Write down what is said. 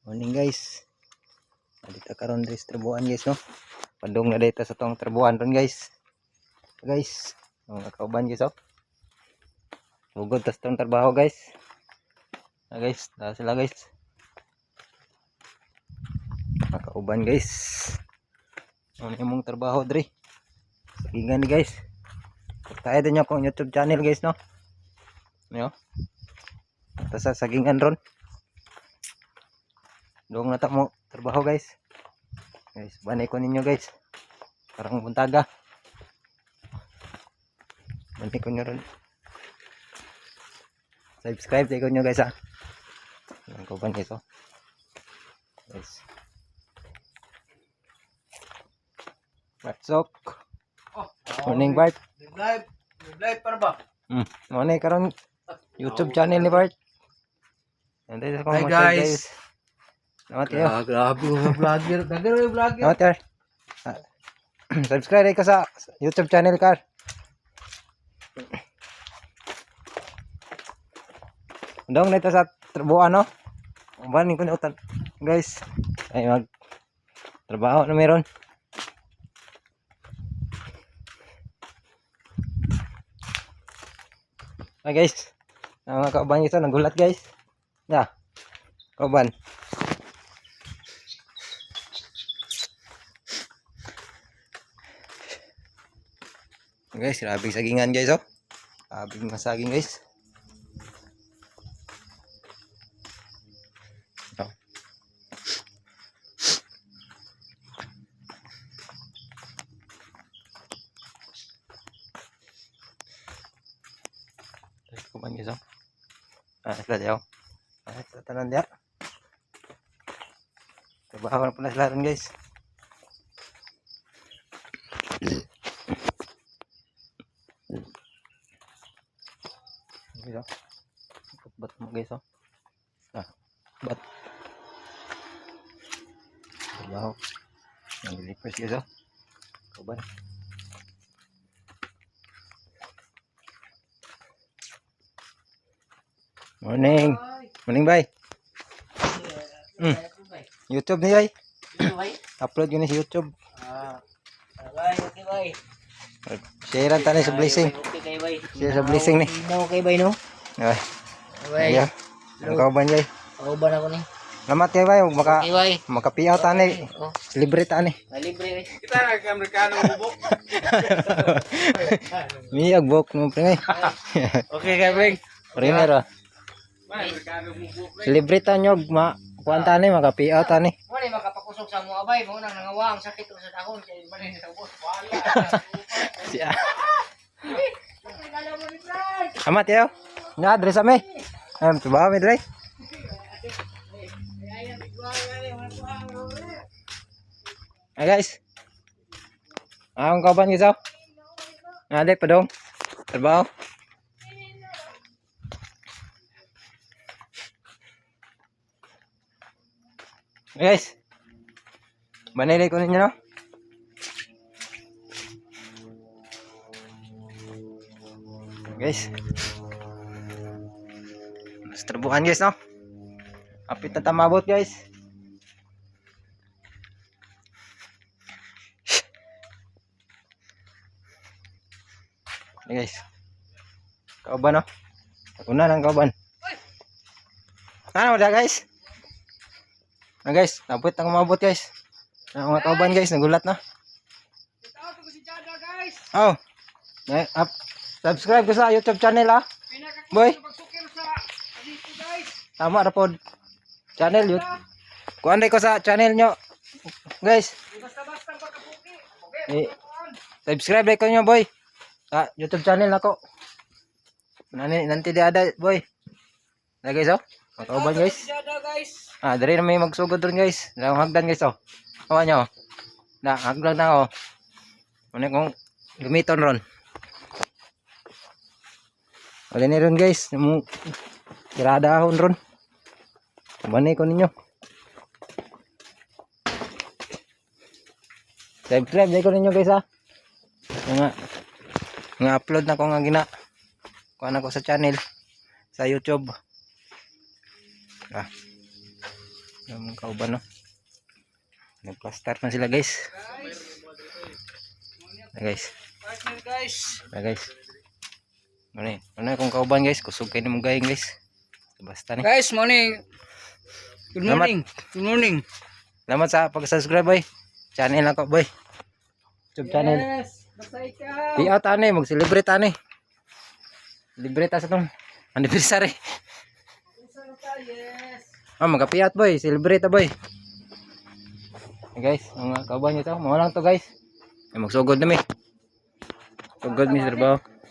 Morning guys. Dito karon dres trabuhan guys no. Padung na dito sa tong trabuhan ron guys. Guys, mga kauban guys oh. Ugod tas tong trabaho guys. Guys, na sila guys. Mga kauban guys. Ano imong trabaho dre? Sagingan ni guys. Tayo din akong YouTube channel guys no. Yo. Tas sa sagingan ron. Dong na ta mo trabaho guys. Guys, banay ko ninyo guys. Parang buntaga. Banay ko nyo ron. Subscribe tayo nyo guys ha. Ang kauban guys oh. Guys. What's up? Morning Bart. Live para ba? Morning karon YouTube channel ni Bart. Hi guys. Salamat kayo. Grabe yung vlogger. Dagger yung vlogger. Salamat kayo. Subscribe ka sa YouTube channel kar. Dong nito sa trabaho no. Banin ko na utan. Guys, ay mag trabaho na meron. Ay guys. Mga kauban ito nagulat guys. Ya. Kauban. Guys, grabing sagingan guys oh. Grabing masaging guys. Oh. Guys, kuman guys oh. Sila diyaw. Tanan dia. Trabaho na pala sila rin guys. Guys, bat mo guys oh. Bat. Trabaho. Nag-refresh guys oh. Kauban. Morning. Morning bye. YouTube ni ay. Upload yun sa YouTube. Okay bye. Share ang tanay sa blessing. Okay bye. Share sa blessing ni. Okay bye no. Ay. Bye. Ang kauban jay. Kauban ako ni. Salamat kay bay maka Okay bye. makapiaw tani. Libre tani. Libre. Kita nag-Amerikano bubok. Miyag bok no pre. Okay kay bye. Primero. Amerikano bubok. Libre tanyog ma kuan tani makapiaw tani. Wala makapakusog sa mo abay mo nang nangawang sakit sa dahon kay balin sa ubos. Wala. Siya. Salamat yo. Nga address ame. Trabaho mi dre. Ay guys. Ang kauban guys oh. Nga pa dong. Trabaho. Guys. Banay ko ninyo no. Guys. Mas trabuhan guys no. Apit na tamabot guys. Guys. Kauban no. Una nang kauban. Ano wala guys? Guys, napit ang umabot guys. Ang mga kauban guys, nagulat na. Oh. Subscribe ko sa YouTube channel ah. Boy. Tama ra pod. Channel yun. Kuan ko sa channel nyo. Guys. Subscribe ko nyo boy. Sa YouTube channel nako. Nanti di ada boy. Na guys oh. Mga kauban guys. Dari na may magsugod ron guys. Lang hagdan guys oh. Kawan nyo. Na, hagdan na oh. Ano kong gamiton ron. Wala ni ron guys. Kiradahon ron. Banay ko ninyo. Subscribe ko ninyo guys ha. Nga upload na ko nga gina. Kuha na ko sa channel. Sa YouTube. Yung kauban, no? Nagplastar na sila, guys. Guys. Partner guys. Guys. Ano kung kauban, guys? Kusog kayo ng gayeng, guys. Basta ni. Guys, morning. Good Salamat. morning. Good morning. Salamat sa pag-subscribe, boy. Channel ako, boy. YouTube channel. Yes. Basta ikaw. Piat ane, mag-celebrate ane. Celebrate sa tong anniversary. Yes. Magapiat, boy. Celebrate, boy. Guys, ang kauban nyo to. Mga lang to, guys. Ay, magsugod na mi. Sugod mi sa trabaho.